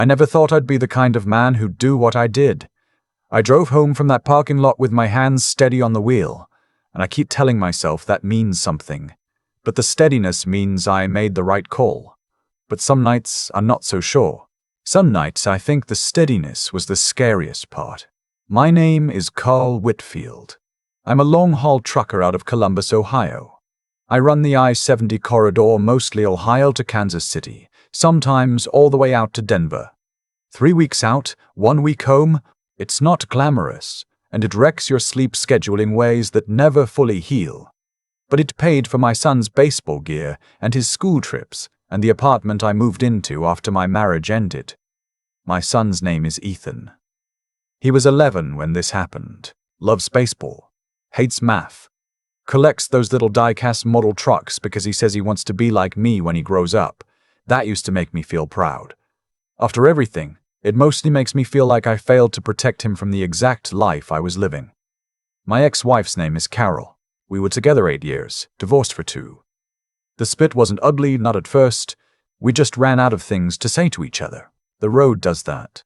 I never thought I'd be the kind of man who'd do what I did. I drove home from that parking lot with my hands steady on the wheel, and I keep telling myself that means something. But the steadiness means I made the right call. But some nights I'm not so sure. Some nights I think the steadiness was the scariest part. My name is Carl Whitfield. I'm a long-haul trucker out of Columbus, Ohio. I run the I-70 corridor, mostly Ohio to Kansas City, sometimes all the way out to Denver. 3 weeks out, 1 week home. It's not glamorous, and it wrecks your sleep schedule in ways that never fully heal. But it paid for my son's baseball gear and his school trips and the apartment I moved into after my marriage ended. My son's name is Ethan. He was 11 when this happened, loves baseball, hates math, collects those little die-cast model trucks because he says he wants to be like me when he grows up. That used to make me feel proud. After everything, it mostly makes me feel like I failed to protect him from the exact life I was living. My ex-wife's name is Carol. We were together 8 years, divorced for 2. The split wasn't ugly, not at first. We just ran out of things to say to each other. The road does that.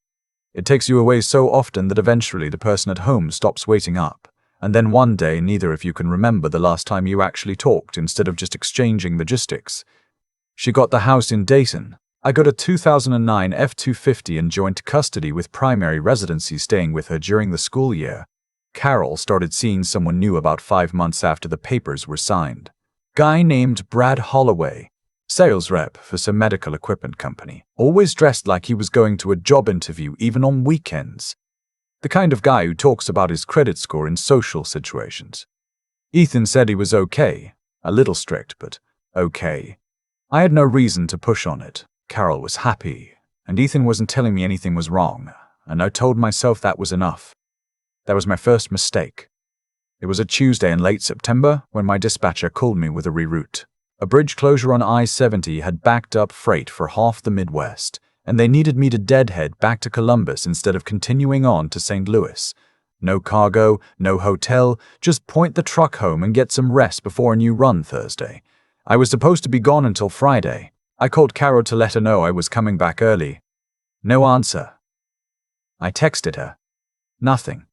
It takes you away so often that eventually the person at home stops waiting up, and then one day neither of you can remember the last time you actually talked instead of just exchanging logistics. She got the house in Dayton. I got a 2009 F-250 in joint custody with primary residency staying with her during the school year. Carol started seeing someone new about 5 months after the papers were signed. Guy named Brad Holloway, sales rep for some medical equipment company, always dressed like he was going to a job interview even on weekends. The kind of guy who talks about his credit score in social situations. Ethan said he was okay, a little strict, but okay. I had no reason to push on it. Carol was happy, and Ethan wasn't telling me anything was wrong, and I told myself that was enough. That was my first mistake. It was a Tuesday in late September when my dispatcher called me with a reroute. A bridge closure on I-70 had backed up freight for half the Midwest, and they needed me to deadhead back to Columbus instead of continuing on to St. Louis. No cargo, no hotel, just point the truck home and get some rest before a new run Thursday. I was supposed to be gone until Friday. I called Carol to let her know I was coming back early. No answer. I texted her. Nothing.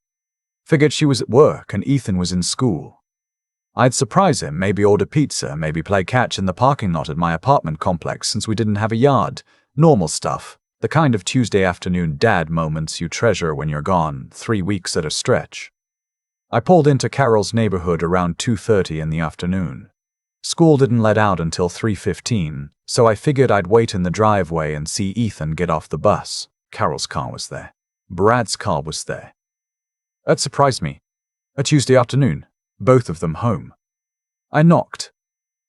Figured she was at work and Ethan was in school. I'd surprise him, maybe order pizza, maybe play catch in the parking lot at my apartment complex since we didn't have a yard. Normal stuff. The kind of Tuesday afternoon dad moments you treasure when you're gone 3 weeks at a stretch. I pulled into Carol's neighborhood around 2:30 in the afternoon. School didn't let out until 3:15, so I figured I'd wait in the driveway and see Ethan get off the bus. Carol's car was there. Brad's car was there. That surprised me. A Tuesday afternoon, both of them home. I knocked.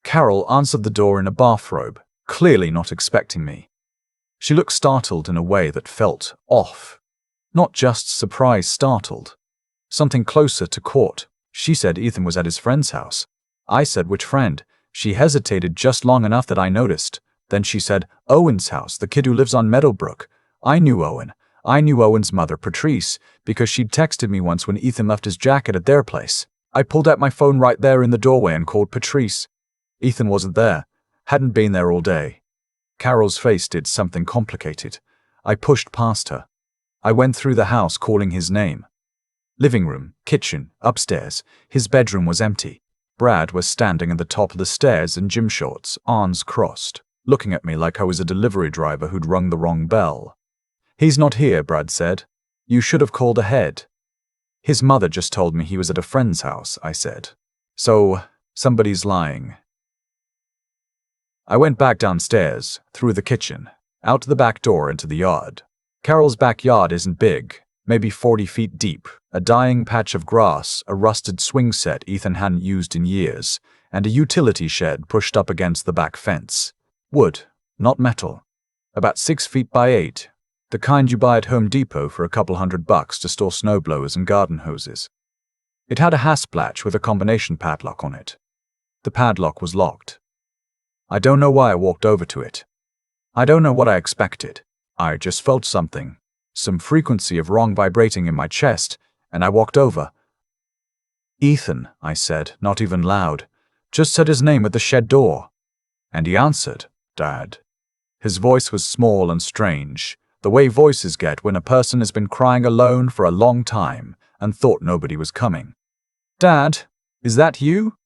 Carol answered the door in a bathrobe, clearly not expecting me. She looked startled in a way that felt off. Not just surprised startled. Something closer to caught. She said Ethan was at his friend's house. I said which friend. She hesitated just long enough that I noticed. Then she said, Owen's house, the kid who lives on Meadowbrook. I knew Owen. I knew Owen's mother, Patrice, because she'd texted me once when Ethan left his jacket at their place. I pulled out my phone right there in the doorway and called Patrice. Ethan wasn't there. Hadn't been there all day. Carol's face did something complicated. I pushed past her. I went through the house calling his name. Living room, kitchen, upstairs. His bedroom was empty. Brad was standing at the top of the stairs in gym shorts, arms crossed, looking at me like I was a delivery driver who'd rung the wrong bell. He's not here, Brad said. You should have called ahead. His mother just told me he was at a friend's house, I said. So, somebody's lying. I went back downstairs, through the kitchen, out the back door into the yard. Carol's backyard isn't big, maybe 40 feet deep, a dying patch of grass, a rusted swing set Ethan hadn't used in years, and a utility shed pushed up against the back fence. Wood, not metal. About 6 feet by 8, the kind you buy at Home Depot for a couple $100 to store snowblowers and garden hoses. It had a hasp latch with a combination padlock on it. The padlock was locked. I don't know why I walked over to it. I don't know what I expected. I just felt something, some frequency of wrong vibrating in my chest, and I walked over. Ethan, I said, not even loud, just said his name at the shed door. And he answered, Dad. His voice was small and strange, The way voices get when a person has been crying alone for a long time and thought nobody was coming. "Dad, is that you?"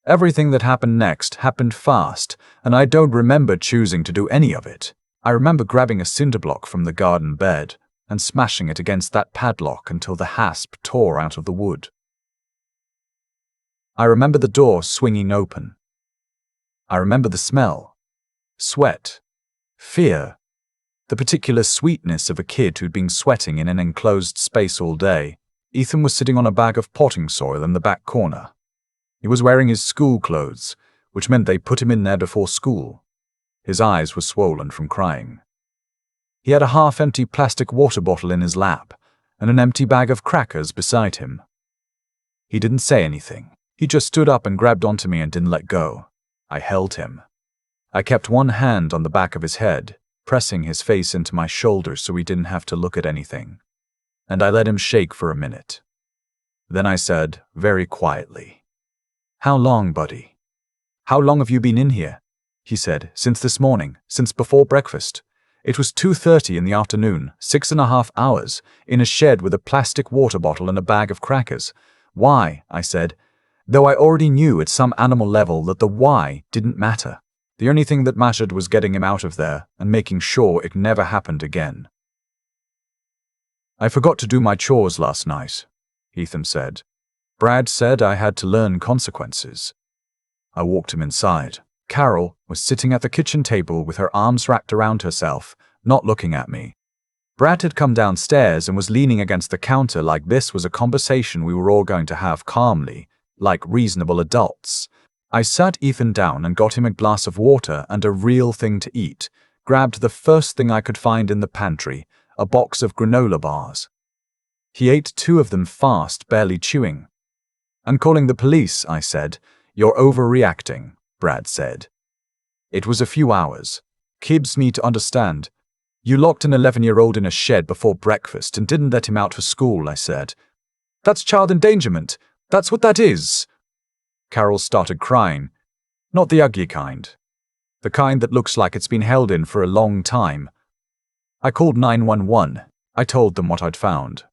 Everything that happened next happened fast, and I don't remember choosing to do any of it. I remember grabbing a cinder block from the garden bed and smashing it against that padlock until the hasp tore out of the wood. I remember the door swinging open. I remember the smell. Sweat. Fear. The particular sweetness of a kid who'd been sweating in an enclosed space all day. Ethan was sitting on a bag of potting soil in the back corner. He was wearing his school clothes, which meant they put him in there before school. His eyes were swollen from crying. He had a half-empty plastic water bottle in his lap and an empty bag of crackers beside him. He didn't say anything. He just stood up and grabbed onto me and didn't let go. I held him. I kept one hand on the back of his head, pressing his face into my shoulder so he didn't have to look at anything. And I let him shake for a minute. Then I said, very quietly, "How long, buddy? How long have you been in here?" He said, "Since this morning, since before breakfast. It was 2:30 in the afternoon, 6.5 hours, in a shed with a plastic water bottle and a bag of crackers." "Why?" I said, though I already knew at some animal level that the why didn't matter. The only thing that mattered was getting him out of there and making sure it never happened again. "I forgot to do my chores last night," Ethan said. "Brad said I had to learn consequences." I walked him inside. Carol was sitting at the kitchen table with her arms wrapped around herself, not looking at me. Brad had come downstairs and was leaning against the counter like this was a conversation we were all going to have calmly, like reasonable adults. I sat Ethan down and got him a glass of water and a real thing to eat, grabbed the first thing I could find in the pantry, a box of granola bars. He ate 2 of them fast, barely chewing. "I'm calling the police," I said. "You're overreacting," Brad said. "It was a few hours. Kids need to understand. You locked an 11-year-old in a shed before breakfast and didn't let him out for school," I said. "That's child endangerment. That's what that is." Carol started crying. Not the ugly kind. The kind that looks like it's been held in for a long time. I called 911. I told them what I'd found.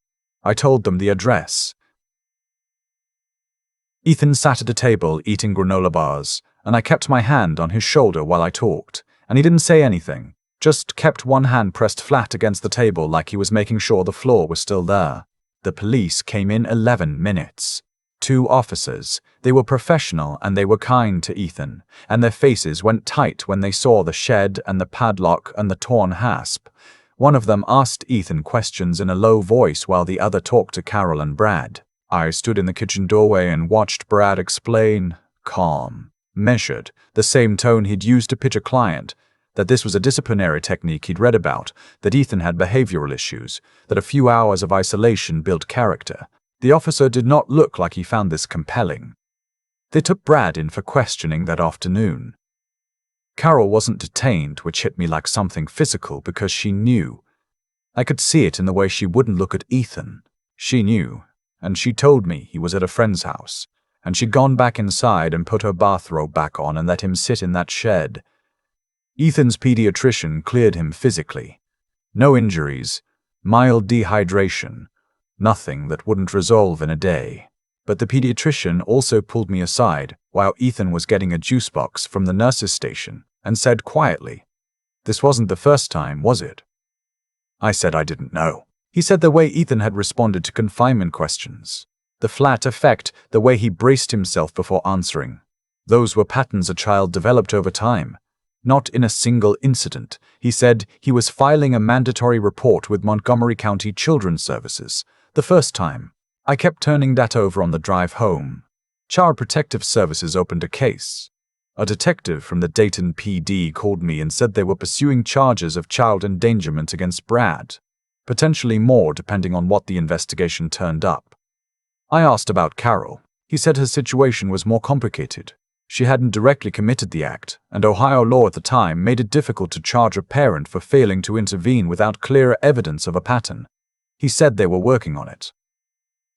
I told them the address. Ethan sat at a table eating granola bars, and I kept my hand on his shoulder while I talked, and he didn't say anything, just kept one hand pressed flat against the table like he was making sure the floor was still there. The police came in 11 minutes. 2 officers. They were professional and they were kind to Ethan, and their faces went tight when they saw the shed and the padlock and the torn hasp. One of them asked Ethan questions in a low voice while the other talked to Carol and Brad. I stood in the kitchen doorway and watched Brad explain, calm, measured, the same tone he'd used to pitch a client, that this was a disciplinary technique he'd read about, that Ethan had behavioral issues, that a few hours of isolation built character. The officer did not look like he found this compelling. They took Brad in for questioning that afternoon. Carol wasn't detained, which hit me like something physical because she knew. I could see it in the way she wouldn't look at Ethan. She knew, and she told me he was at a friend's house, and she'd gone back inside and put her bathrobe back on and let him sit in that shed. Ethan's pediatrician cleared him physically. No injuries, mild dehydration, nothing that wouldn't resolve in a day. But the pediatrician also pulled me aside while Ethan was getting a juice box from the nurse's station and said quietly, "This wasn't the first time, was it?" I said I didn't know. He said the way Ethan had responded to confinement questions, the flat effect, the way he braced himself before answering. Those were patterns a child developed over time, not in a single incident. He said he was filing a mandatory report with Montgomery County Children's Services. The first time, I kept turning that over on the drive home. Child Protective Services opened a case. A detective from the Dayton PD called me and said they were pursuing charges of child endangerment against Brad, potentially more depending on what the investigation turned up. I asked about Carol. He said her situation was more complicated. She hadn't directly committed the act, and Ohio law at the time made it difficult to charge a parent for failing to intervene without clearer evidence of a pattern. He said they were working on it.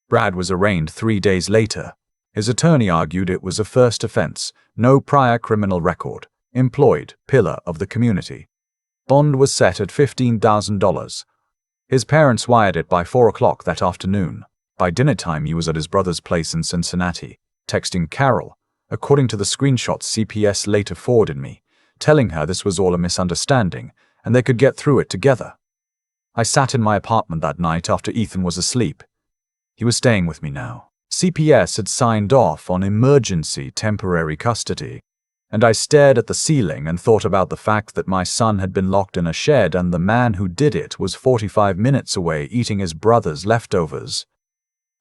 Brad was arraigned 3 days later. His attorney argued it was a first offense, no prior criminal record, employed, pillar of the community. Bond was set at $15,000. His parents wired it by 4 o'clock that afternoon. By dinner time, he was at his brother's place in Cincinnati, texting Carol, according to the screenshots CPS later forwarded me, telling her this was all a misunderstanding and they could get through it together. I sat in my apartment that night after Ethan was asleep. He was staying with me now. CPS had signed off on emergency temporary custody, and I stared at the ceiling and thought about the fact that my son had been locked in a shed and the man who did it was 45 minutes away eating his brother's leftovers.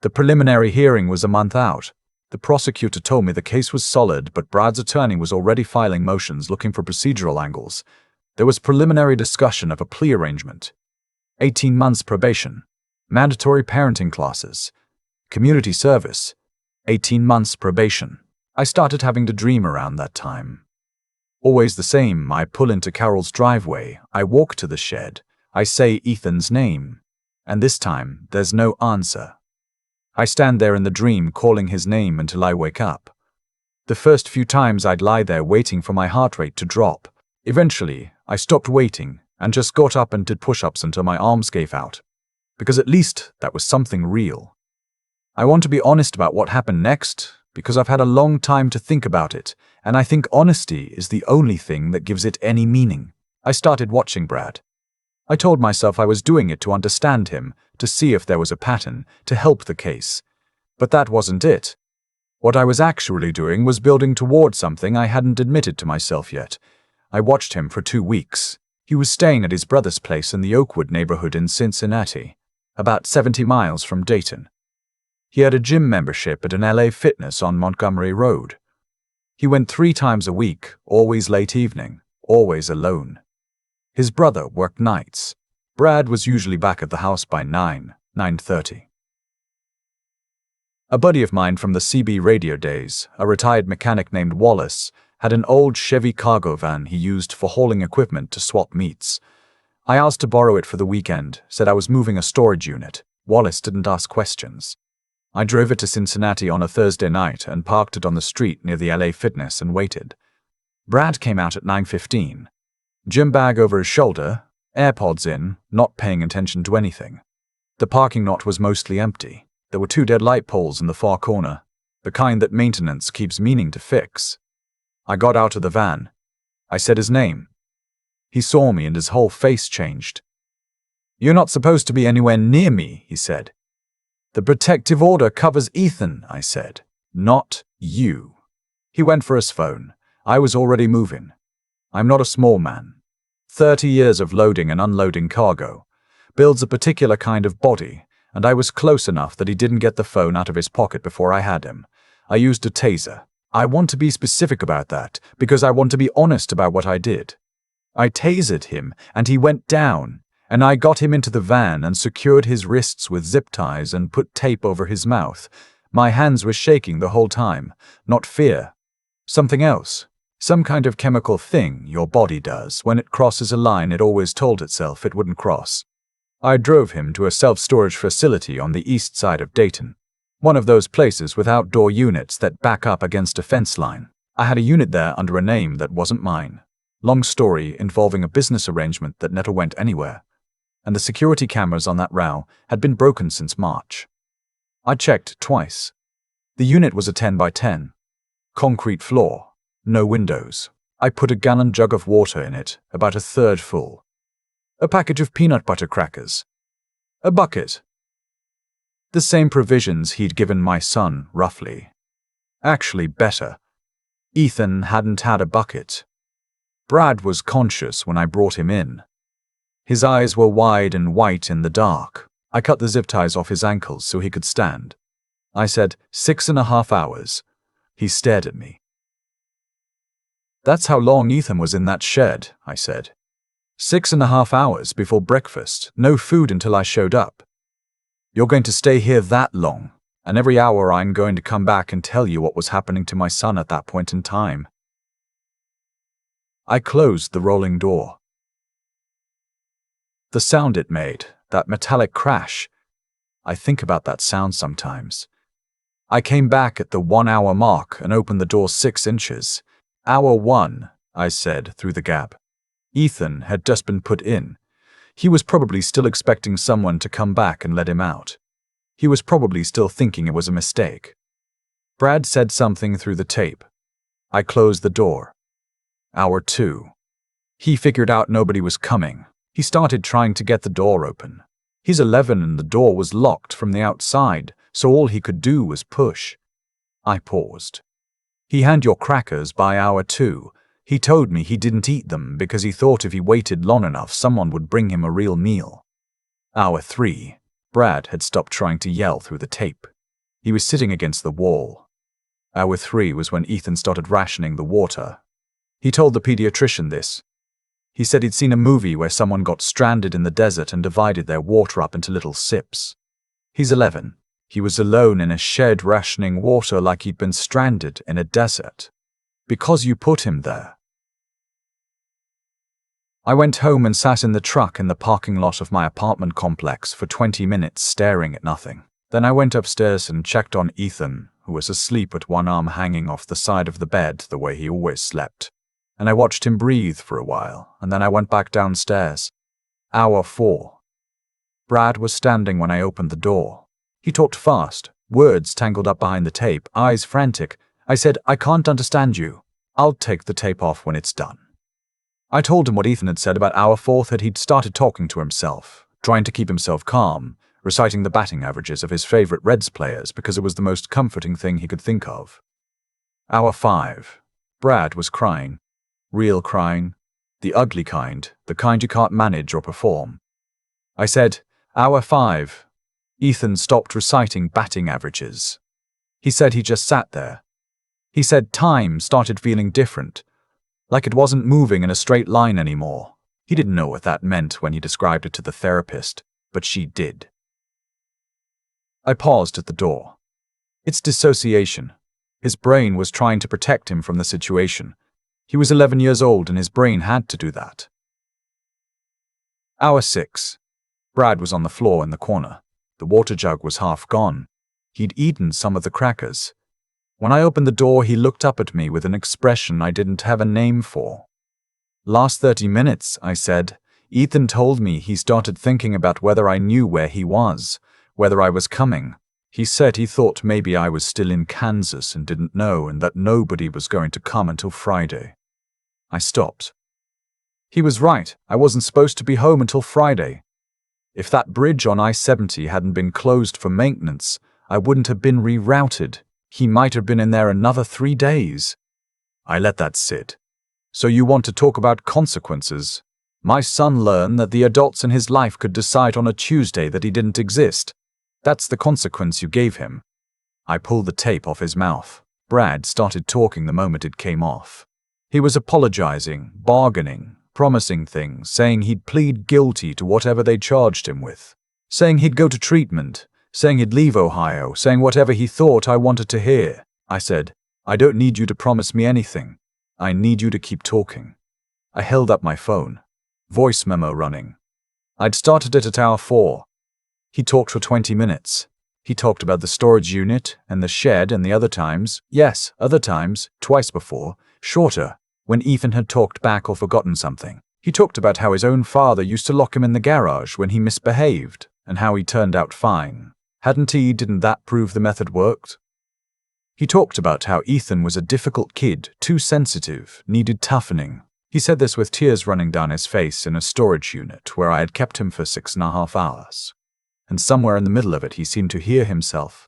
The preliminary hearing was a month out. The prosecutor told me the case was solid, but Brad's attorney was already filing motions looking for procedural angles. There was preliminary discussion of a plea arrangement. 18 months probation, mandatory parenting classes, community service, 18 months probation. I started having to dream around that time. Always the same, I pull into Carol's driveway, I walk to the shed, I say Ethan's name, and this time there's no answer. I stand there in the dream calling his name until I wake up. The first few times I'd lie there waiting for my heart rate to drop. Eventually, I stopped waiting and just got up and did push-ups until my arms gave out, because at least that was something real. I want to be honest about what happened next, because I've had a long time to think about it, and I think honesty is the only thing that gives it any meaning. I started watching Brad. I told myself I was doing it to understand him, to see if there was a pattern, to help the case. But that wasn't it. What I was actually doing was building toward something I hadn't admitted to myself yet. I watched him for 2 weeks. He was staying at his brother's place in the Oakwood neighborhood in Cincinnati, about 70 miles from Dayton. He had a gym membership at an LA Fitness on Montgomery Road. He went 3 times a week, always late evening, always alone. His brother worked nights. Brad was usually back at the house by 9:30. A buddy of mine from the CB radio days, a retired mechanic named Wallace, had an old Chevy cargo van he used for hauling equipment to swap meets. I asked to borrow it for the weekend, said I was moving a storage unit. Wallace didn't ask questions. I drove it to Cincinnati on a Thursday night and parked it on the street near the LA Fitness and waited. Brad came out at 9:15. Gym bag over his shoulder, AirPods in, not paying attention to anything. The parking lot was mostly empty. There were 2 dead light poles in the far corner, the kind that maintenance keeps meaning to fix. I got out of the van. I said his name. He saw me and his whole face changed. "You're not supposed to be anywhere near me," he said. "The protective order covers Ethan," I said. "Not you." He went for his phone. I was already moving. I'm not a small man. 30 years of loading and unloading cargo. Builds a particular kind of body, and I was close enough that he didn't get the phone out of his pocket before I had him. I used a taser. I want to be specific about that, because I want to be honest about what I did. I tasered him, and he went down, and I got him into the van and secured his wrists with zip ties and put tape over his mouth. My hands were shaking the whole time. Not fear. Something else. Some kind of chemical thing your body does. When it crosses a line it always told itself it wouldn't cross. I drove him to a self-storage facility on the east side of Dayton. One of those places with outdoor units that back up against a fence line. I had a unit there under a name that wasn't mine. Long story involving a business arrangement that never went anywhere. And the security cameras on that row had been broken since March. I checked twice. The unit was a 10 by 10. Concrete floor. No windows. I put a gallon jug of water in it, about a third full. A package of peanut butter crackers. A bucket. The same provisions he'd given my son, roughly. Actually better. Ethan hadn't had a bucket. Brad was conscious when I brought him in. His eyes were wide and white in the dark. I cut the zip ties off his ankles so he could stand. I said, 6.5 hours. He stared at me. "That's how long Ethan was in that shed," I said. 6.5 hours before breakfast, no food until I showed up. "You're going to stay here that long, and every hour I'm going to come back and tell you what was happening to my son at that point in time." I closed the rolling door. The sound it made, that metallic crash, I think about that sound sometimes. I came back at the 1-hour mark and opened the door 6 inches. "Hour 1, I said through the gap. Ethan had just been put in. He was probably still expecting someone to come back and let him out. He was probably still thinking it was a mistake. Brad said something through the tape. I closed the door. Hour 2. He figured out nobody was coming. He started trying to get the door open. He's 11 and the door was locked from the outside, so all he could do was push. I paused. He had your crackers by hour 2. He told me he didn't eat them because he thought if he waited long enough someone would bring him a real meal. Hour 3. Brad had stopped trying to yell through the tape. He was sitting against the wall. Hour 3 was when Ethan started rationing the water. He told the pediatrician this. He said he'd seen a movie where someone got stranded in the desert and divided their water up into little sips. He's 11. He was alone in a shed rationing water like he'd been stranded in a desert. Because you put him there. I went home and sat in the truck in the parking lot of my apartment complex for 20 minutes staring at nothing. Then I went upstairs and checked on Ethan, who was asleep with one arm hanging off the side of the bed the way he always slept. And I watched him breathe for a while, and then I went back downstairs. Hour 4. Brad was standing when I opened the door. He talked fast, words tangled up behind the tape, eyes frantic. I said, I can't understand you. I'll take the tape off when it's done. I told him what Ethan had said about hour 4, that he'd started talking to himself, trying to keep himself calm, reciting the batting averages of his favorite Reds players because it was the most comforting thing he could think of. Hour 5. Brad was crying. Real crying. The ugly kind, the kind you can't manage or perform. I said, hour 5. Ethan stopped reciting batting averages. He said he just sat there. He said time started feeling different, like it wasn't moving in a straight line anymore. He didn't know what that meant when he described it to the therapist, but she did. I paused at the door. It's dissociation. His brain was trying to protect him from the situation. He was 11 years old and his brain had to do that. Hour 6. Brad was on the floor in the corner. The water jug was half gone. He'd eaten some of the crackers. When I opened the door, he looked up at me with an expression I didn't have a name for. Last 30 minutes, I said. Ethan told me he started thinking about whether I knew where he was, whether I was coming. He said he thought maybe I was still in Kansas and didn't know and that nobody was going to come until Friday. I stopped. He was right. I wasn't supposed to be home until Friday. If that bridge on I-70 hadn't been closed for maintenance, I wouldn't have been rerouted. He might have been in there another 3 days. I let that sit. So you want to talk about consequences? My son learned that the adults in his life could decide on a Tuesday that he didn't exist. That's the consequence you gave him. I pulled the tape off his mouth. Brad started talking the moment it came off. He was apologizing, bargaining, promising things, saying he'd plead guilty to whatever they charged him with, saying he'd go to treatment, saying he'd leave Ohio, saying whatever he thought I wanted to hear. I said, I don't need you to promise me anything. I need you to keep talking. I held up my phone. Voice memo running. I'd started it at hour 4. He talked for 20 minutes. He talked about the storage unit and the shed and the other times, yes, other times, twice before, shorter, when Ethan had talked back or forgotten something. He talked about how his own father used to lock him in the garage when he misbehaved, and how he turned out fine. Hadn't he? Didn't that prove the method worked? He talked about how Ethan was a difficult kid, too sensitive, needed toughening. He said this with tears running down his face in a storage unit where I had kept him for 6.5 hours. And somewhere in the middle of it he seemed to hear himself.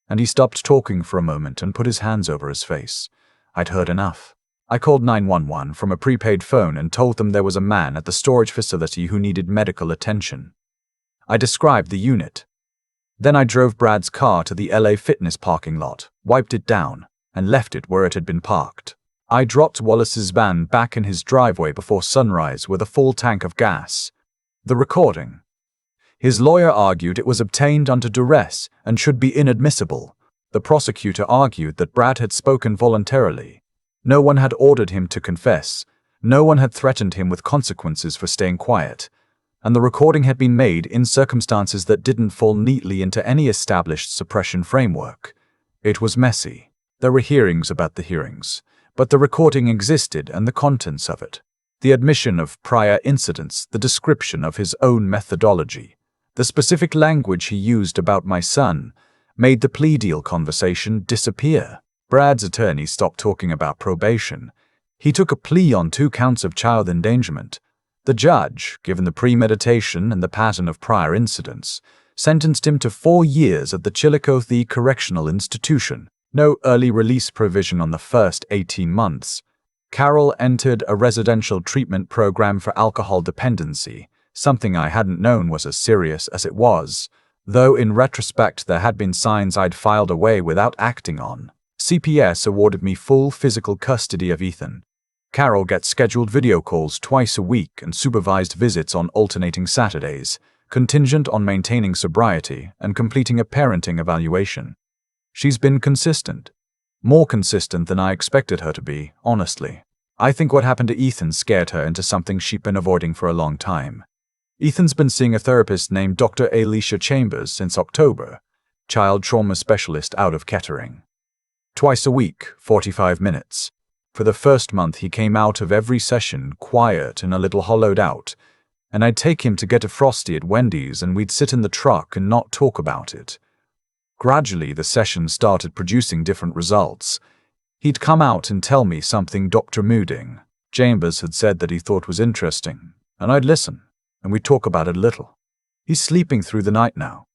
And he stopped talking for a moment and put his hands over his face. I'd heard enough. I called 911 from a prepaid phone and told them there was a man at the storage facility who needed medical attention. I described the unit. Then I drove Brad's car to the LA Fitness parking lot, wiped it down, and left it where it had been parked. I dropped Wallace's van back in his driveway before sunrise with a full tank of gas. The recording. His lawyer argued it was obtained under duress and should be inadmissible. The prosecutor argued that Brad had spoken voluntarily. No one had ordered him to confess. No one had threatened him with consequences for staying quiet. And the recording had been made in circumstances that didn't fall neatly into any established suppression framework. It was messy. There were hearings about the hearings, but the recording existed and the contents of it. The admission of prior incidents, the description of his own methodology, the specific language he used about my son, made the plea deal conversation disappear. Brad's attorney stopped talking about probation. He took a plea on 2 counts of child endangerment. The judge, given the premeditation and the pattern of prior incidents, sentenced him to 4 years at the Chillicothe Correctional Institution. No early release provision on the first 18 months. Carol entered a residential treatment program for alcohol dependency, something I hadn't known was as serious as it was, though in retrospect there had been signs I'd filed away without acting on. CPS awarded me full physical custody of Ethan. Carol gets scheduled video calls twice a week and supervised visits on alternating Saturdays, contingent on maintaining sobriety and completing a parenting evaluation. She's been consistent. More consistent than I expected her to be, honestly. I think what happened to Ethan scared her into something she'd been avoiding for a long time. Ethan's been seeing a therapist named Dr. Alicia Chambers since October, child trauma specialist out of Kettering. Twice a week, 45 minutes. For the first month he came out of every session quiet and a little hollowed out, and I'd take him to get a Frosty at Wendy's and we'd sit in the truck and not talk about it. Gradually, the session started producing different results. He'd come out and tell me something Dr. Mooding, Chambers, had said that he thought was interesting, and I'd listen, and we'd talk about it a little. He's sleeping through the night now.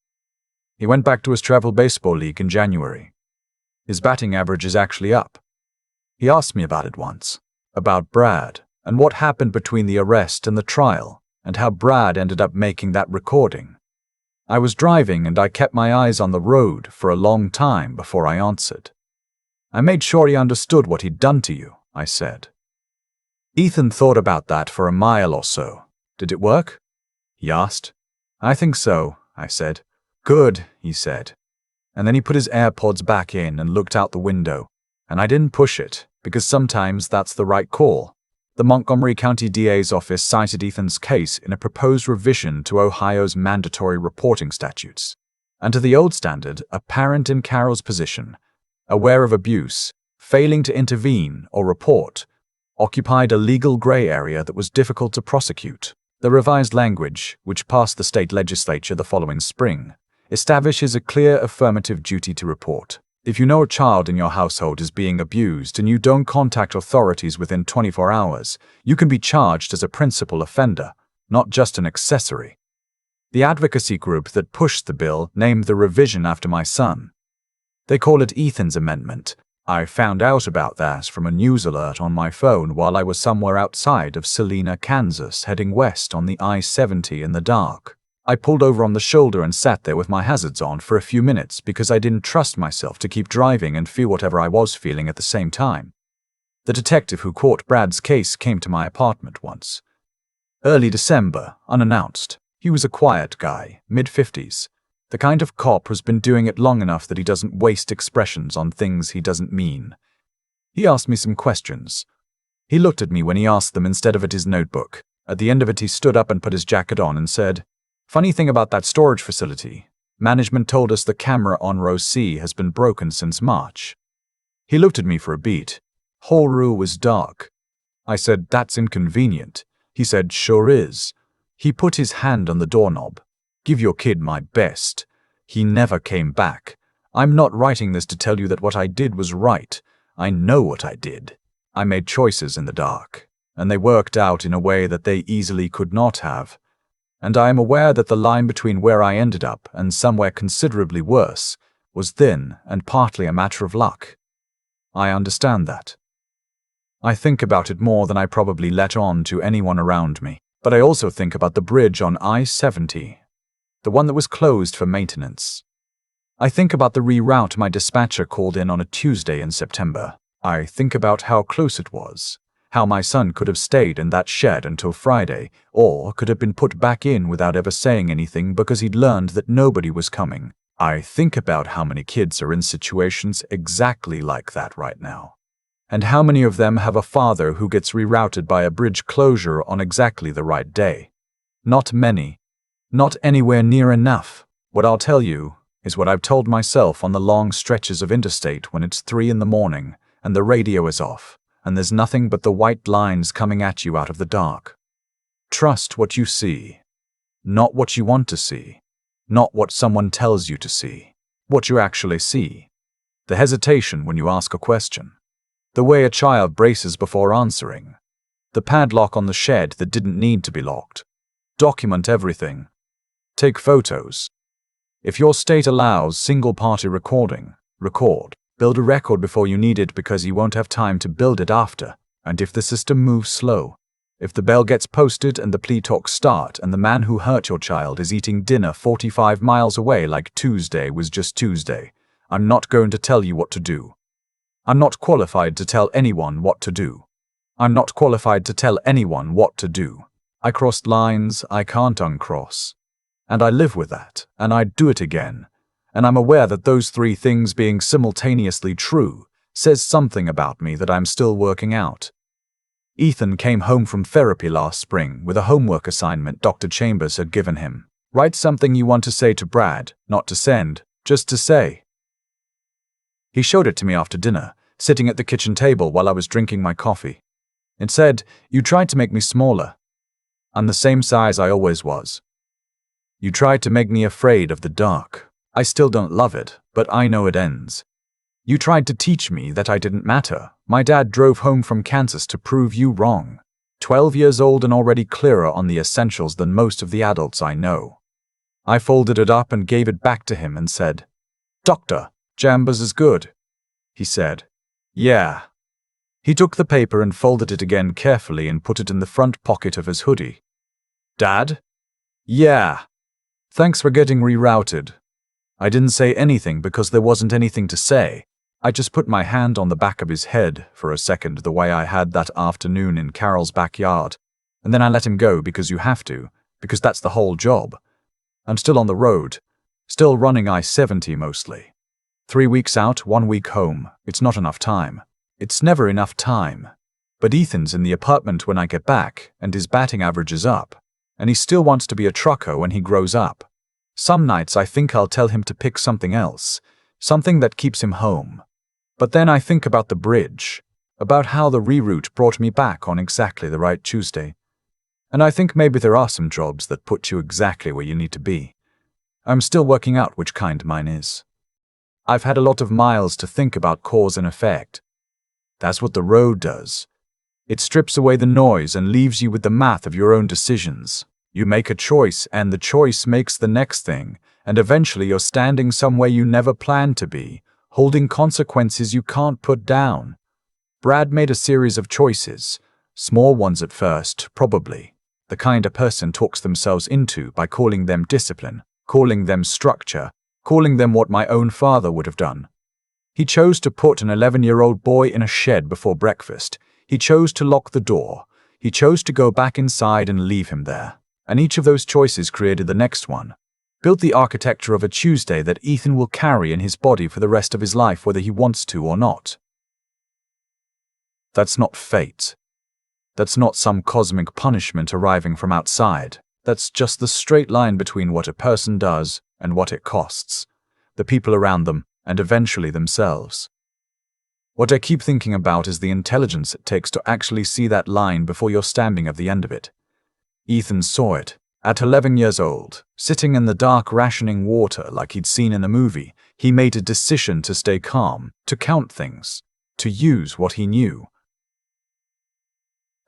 He went back to his travel baseball league in January. His batting average is actually up. He asked me about it once, about Brad, and what happened between the arrest and the trial, and how Brad ended up making that recording. I was driving and I kept my eyes on the road for a long time before I answered. I made sure he understood what he'd done to you, I said. Ethan thought about that for a mile or so. Did it work? He asked. I think so, I said. Good, he said. And then he put his AirPods back in and looked out the window, and I didn't push it, because sometimes that's the right call. The Montgomery County DA's office cited Ethan's case in a proposed revision to Ohio's mandatory reporting statutes. And to the old standard, a parent in Carol's position, aware of abuse, failing to intervene or report, occupied a legal gray area that was difficult to prosecute. The revised language, which passed the state legislature the following spring, establishes a clear affirmative duty to report. If you know a child in your household is being abused and you don't contact authorities within 24 hours, you can be charged as a principal offender, not just an accessory. The advocacy group that pushed the bill named the revision after my son. They call it Ethan's Amendment. I found out about that from a news alert on my phone while I was somewhere outside of Salina, Kansas, heading west on the I-70 in the dark. I pulled over on the shoulder and sat there with my hazards on for a few minutes because I didn't trust myself to keep driving and feel whatever I was feeling at the same time. The detective who caught Brad's case came to my apartment once. Early December, unannounced. He was a quiet guy, mid-50s. The kind of cop who's been doing it long enough that he doesn't waste expressions on things he doesn't mean. He asked me some questions. He looked at me when he asked them instead of at his notebook. At the end of it, he stood up and put his jacket on and said, "Funny thing about that storage facility. Management told us the camera on row C has been broken since March." He looked at me for a beat. Whole room was dark. I said, "That's inconvenient." He said, "Sure is." He put his hand on the doorknob. "Give your kid my best." He never came back. I'm not writing this to tell you that what I did was right. I know what I did. I made choices in the dark, and they worked out in a way that they easily could not have. And I am aware that the line between where I ended up and somewhere considerably worse was thin and partly a matter of luck. I understand that. I think about it more than I probably let on to anyone around me, but I also think about the bridge on I-70, the one that was closed for maintenance. I think about the reroute my dispatcher called in on a Tuesday in September. I think about how close it was. How my son could have stayed in that shed until Friday, or could have been put back in without ever saying anything because he'd learned that nobody was coming. I think about how many kids are in situations exactly like that right now, and how many of them have a father who gets rerouted by a bridge closure on exactly the right day. Not many. Not anywhere near enough. What I'll tell you is what I've told myself on the long stretches of interstate when it's 3 in the morning and the radio is off, and there's nothing but the white lines coming at you out of the dark. Trust what you see, not what you want to see, not what someone tells you to see, what you actually see. The hesitation when you ask a question, the way a child braces before answering, the padlock on the shed that didn't need to be locked. Document everything. Take photos. If your state allows single-party recording, record. Build a record before you need it because you won't have time to build it after. And if the system moves slow, if the bell gets posted and the plea talks start and the man who hurt your child is eating dinner 45 miles away like Tuesday was just Tuesday, I'm not going to tell you what to do. I'm not qualified to tell anyone what to do. I'm not qualified to tell anyone what to do. I crossed lines I can't uncross. And I live with that, and I'd do it again. And I'm aware that those three things being simultaneously true says something about me that I'm still working out. Ethan came home from therapy last spring with a homework assignment Dr. Chambers had given him. Write something you want to say to Brad, not to send, just to say. He showed it to me after dinner, sitting at the kitchen table while I was drinking my coffee. It said, "You tried to make me smaller. I'm the same size I always was. You tried to make me afraid of the dark. I still don't love it, but I know it ends. You tried to teach me that I didn't matter. My dad drove home from Kansas to prove you wrong. 12 years old and already clearer on the essentials than most of the adults I know." I folded it up and gave it back to him and said, "Dr. Chambers is good." He said, "Yeah." He took the paper and folded it again carefully and put it in the front pocket of his hoodie. "Dad?" "Yeah. Thanks for getting rerouted." I didn't say anything because there wasn't anything to say. I just put my hand on the back of his head for a second the way I had that afternoon in Carol's backyard, and then I let him go because you have to, because that's the whole job. I'm still on the road, still running I-70 mostly. 3 weeks out, 1 week home. It's not enough time. It's never enough time. But Ethan's in the apartment when I get back, and his batting average is up, and he still wants to be a trucker when he grows up. Some nights I think I'll tell him to pick something else, something that keeps him home. But then I think about the bridge, about how the reroute brought me back on exactly the right Tuesday. And I think maybe there are some jobs that put you exactly where you need to be. I'm still working out which kind mine is. I've had a lot of miles to think about cause and effect. That's what the road does. It strips away the noise and leaves you with the math of your own decisions. You make a choice, and the choice makes the next thing, and eventually you're standing somewhere you never planned to be, holding consequences you can't put down. Brad made a series of choices, small ones at first, probably, the kind a person talks themselves into by calling them discipline, calling them structure, calling them what my own father would have done. He chose to put an 11-year-old boy in a shed before breakfast. He chose to lock the door. He chose to go back inside and leave him there. And each of those choices created the next one, built the architecture of a Tuesday that Ethan will carry in his body for the rest of his life whether he wants to or not. That's not fate. That's not some cosmic punishment arriving from outside. That's just the straight line between what a person does and what it costs, the people around them, and eventually themselves. What I keep thinking about is the intelligence it takes to actually see that line before you're standing at the end of it. Ethan saw it. At 11 years old, sitting in the dark rationing water like he'd seen in a movie, he made a decision to stay calm, to count things, to use what he knew.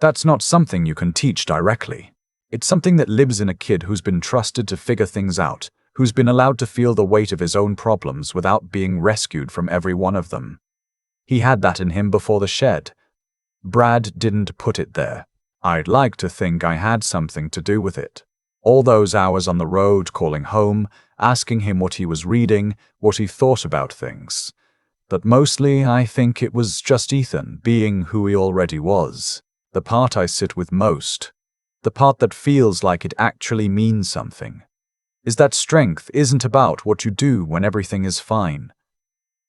That's not something you can teach directly. It's something that lives in a kid who's been trusted to figure things out, who's been allowed to feel the weight of his own problems without being rescued from every one of them. He had that in him before the shed. Brad didn't put it there. I'd like to think I had something to do with it. All those hours on the road calling home, asking him what he was reading, what he thought about things. But mostly I think it was just Ethan being who he already was. The part I sit with most. The part that feels like it actually means something. Is that strength isn't about what you do when everything is fine.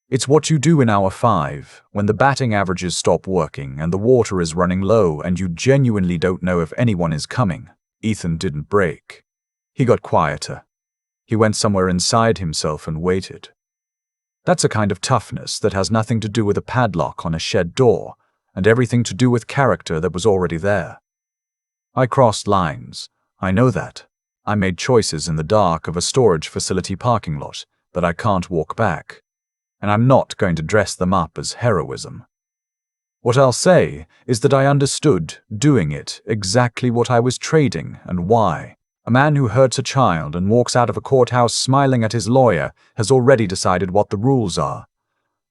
It's what you do in hour 5, when the batting averages stop working and the water is running low and you genuinely don't know if anyone is coming. Ethan didn't break. He got quieter. He went somewhere inside himself and waited. That's a kind of toughness that has nothing to do with a padlock on a shed door, and everything to do with character that was already there. I crossed lines. I know that. I made choices in the dark of a storage facility parking lot that I can't walk back. And I'm not going to dress them up as heroism. What I'll say is that I understood, doing it, exactly what I was trading and why. A man who hurts a child and walks out of a courthouse smiling at his lawyer has already decided what the rules are.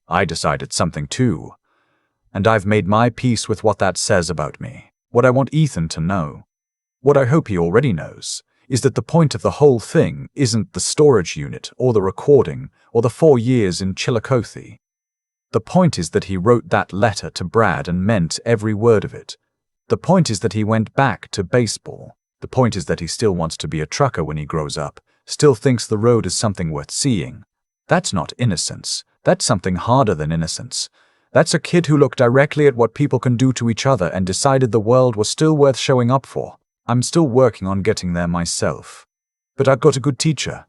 I decided something too. And I've made my peace with what that says about me. What I want Ethan to know. What I hope he already knows is that the point of the whole thing isn't the storage unit or the recording or the 4 years in Chillicothe. The point is that he wrote that letter to Brad and meant every word of it. The point is that he went back to baseball. The point is that he still wants to be a trucker when he grows up, still thinks the road is something worth seeing. That's not innocence. That's something harder than innocence. That's a kid who looked directly at what people can do to each other and decided the world was still worth showing up for. I'm still working on getting there myself. But I've got a good teacher.